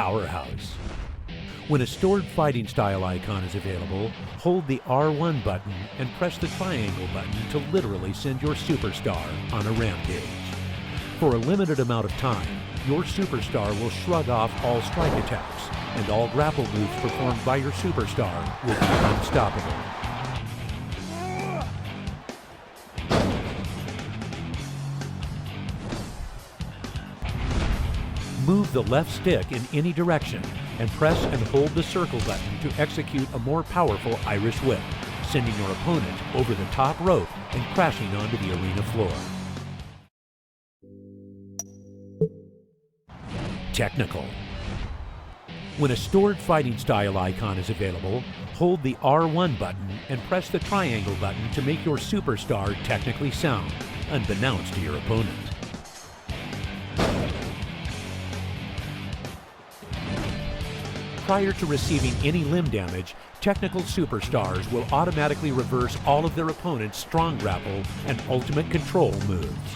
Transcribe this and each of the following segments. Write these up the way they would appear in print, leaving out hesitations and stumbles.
Powerhouse. When a stored fighting style icon is available, hold the R1 button and press the triangle button to literally send your superstar on a rampage. For a limited amount of time, your superstar will shrug off all strike attacks, and all grapple moves performed by your superstar will be unstoppable. Move the left stick in any direction and press and hold the circle button to execute a more powerful Irish whip, sending your opponent over the top rope and crashing onto the arena floor. Technical. When a stored fighting style icon is available, hold the R1 button and press the triangle button to make your superstar technically sound, unbeknownst to your opponent. Prior to receiving any limb damage, technical superstars will automatically reverse all of their opponent's strong grapple and ultimate control moves.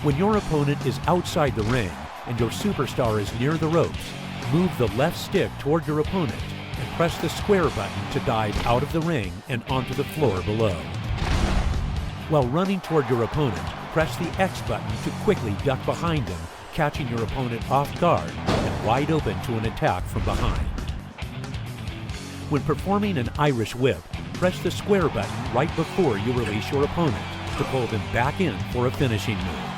When your opponent is outside the ring and your superstar is near the ropes, move the left stick toward your opponent and press the square button to dive out of the ring and onto the floor below. While running toward your opponent, press the X button to quickly duck behind him, catching your opponent off guard and wide open to an attack from behind. When performing an Irish whip, press the square button right before you release your opponent to pull them back in for a finishing move.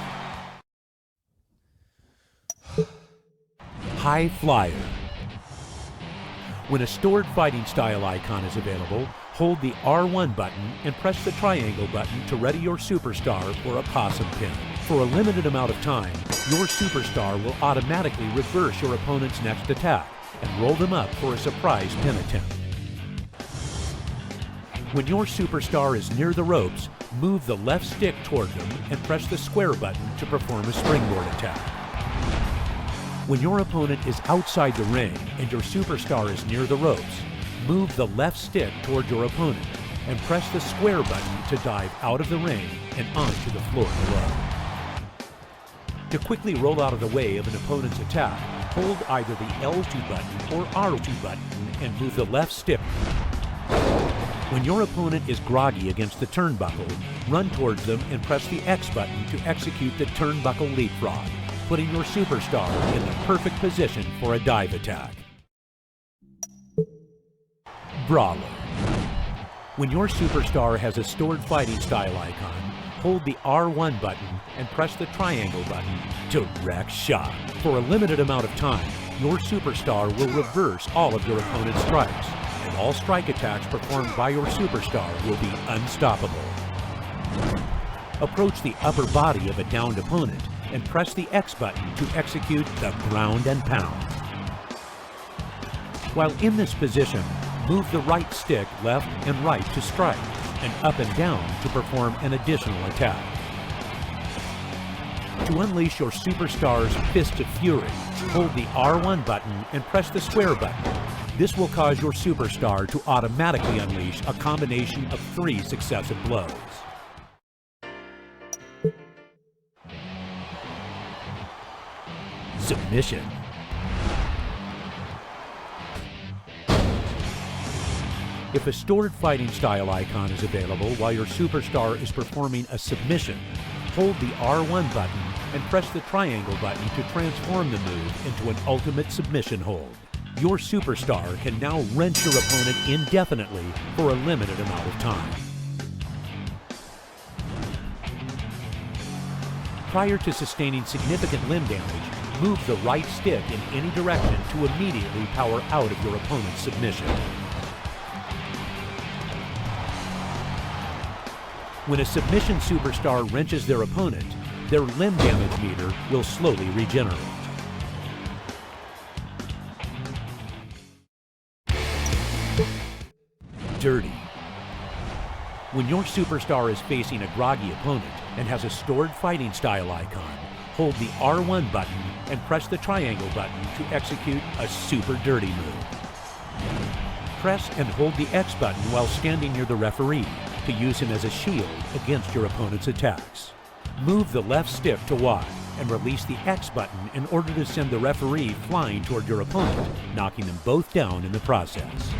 High Flyer. When a stored fighting style icon is available, hold the R1 button and press the triangle button to ready your superstar for a Possum pin. For a limited amount of time, your superstar will automatically reverse your opponent's next attack and roll them up for a surprise pin attempt. When your superstar is near the ropes, move the left stick toward them and press the square button to perform a springboard attack. When your opponent is outside the ring and your superstar is near the ropes, move the left stick toward your opponent and press the square button to dive out of the ring and onto the floor below. To quickly roll out of the way of an opponent's attack, hold either the L2 button or R2 button and move the left stick. When your opponent is groggy against the turnbuckle, run towards them and press the X button to execute the turnbuckle leapfrog, putting your superstar in the perfect position for a dive attack. Brawler. When your superstar has a stored fighting style icon, hold the R1 button and press the triangle button to wreck shop. For a limited amount of time, your superstar will reverse all of your opponent's strikes, and all strike attacks performed by your superstar will be unstoppable. Approach the upper body of a downed opponent and press the X button to execute the ground and pound. While in this position, move the right stick left and right to strike, and up and down to perform an additional attack. To unleash your superstar's Fist of Fury, hold the R1 button and press the square button. This will cause your superstar to automatically unleash a combination of 3 successive blows. Submission. If a stored fighting style icon is available while your superstar is performing a submission, hold the R1 button and press the triangle button to transform the move into an ultimate submission hold. Your superstar can now wrench your opponent indefinitely for a limited amount of time. Prior to sustaining significant limb damage, move the right stick in any direction to immediately power out of your opponent's submission. When a submission superstar wrenches their opponent, their limb damage meter will slowly regenerate. Dirty. When your superstar is facing a groggy opponent and has a stored fighting style icon, hold the R1 button and press the triangle button to execute a super dirty move. Press and hold the X button while standing near the referee to use him as a shield against your opponent's attacks. Move the left stick to Y and release the X button in order to send the referee flying toward your opponent, knocking them both down in the process.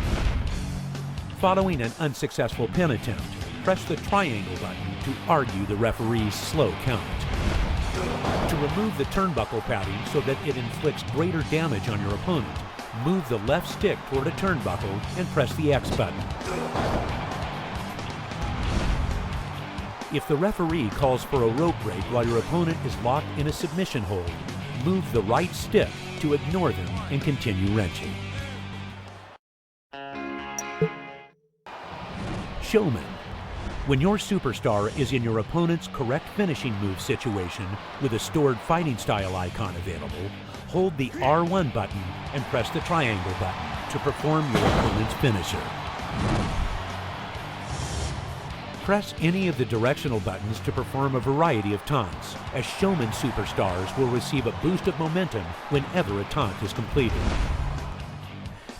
Following an unsuccessful pin attempt, press the triangle button to argue the referee's slow count. To remove the turnbuckle padding so that it inflicts greater damage on your opponent, move the left stick toward a turnbuckle and press the X button. If the referee calls for a rope break while your opponent is locked in a submission hold, move the right stick to ignore them and continue wrenching. Showman. When your superstar is in your opponent's correct finishing move situation with a stored fighting style icon available, hold the R1 button and press the triangle button to perform your opponent's finisher. Press any of the directional buttons to perform a variety of taunts, as Showman superstars will receive a boost of momentum whenever a taunt is completed.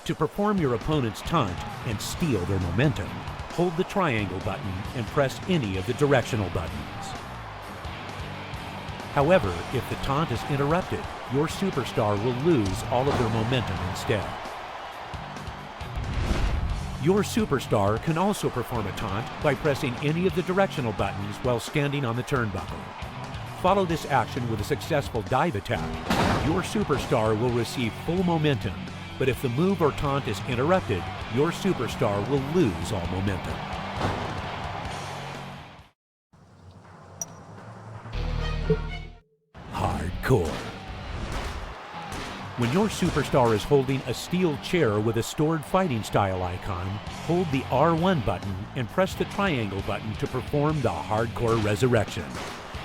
To perform your opponent's taunt and steal their momentum, hold the triangle button and press any of the directional buttons. However, if the taunt is interrupted, your superstar will lose all of their momentum instead. Your superstar can also perform a taunt by pressing any of the directional buttons while standing on the turnbuckle. Follow this action with a successful dive attack. Your superstar will receive full momentum, but if the move or taunt is interrupted, your superstar will lose all momentum. Hardcore. When your superstar is holding a steel chair with a stored fighting style icon, hold the R1 button and press the triangle button to perform the Hardcore Resurrection.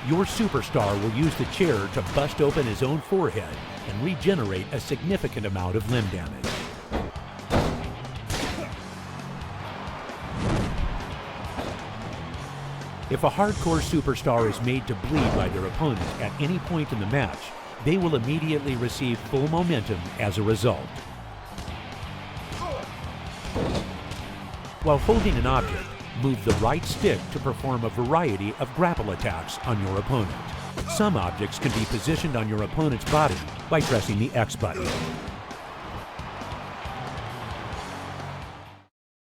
Your superstar will use the chair to bust open his own forehead and regenerate a significant amount of limb damage. If a hardcore superstar is made to bleed by their opponent at any point in the match, they will immediately receive full momentum as a result. While holding an object, move the right stick to perform a variety of grapple attacks on your opponent. Some objects can be positioned on your opponent's body by pressing the X button.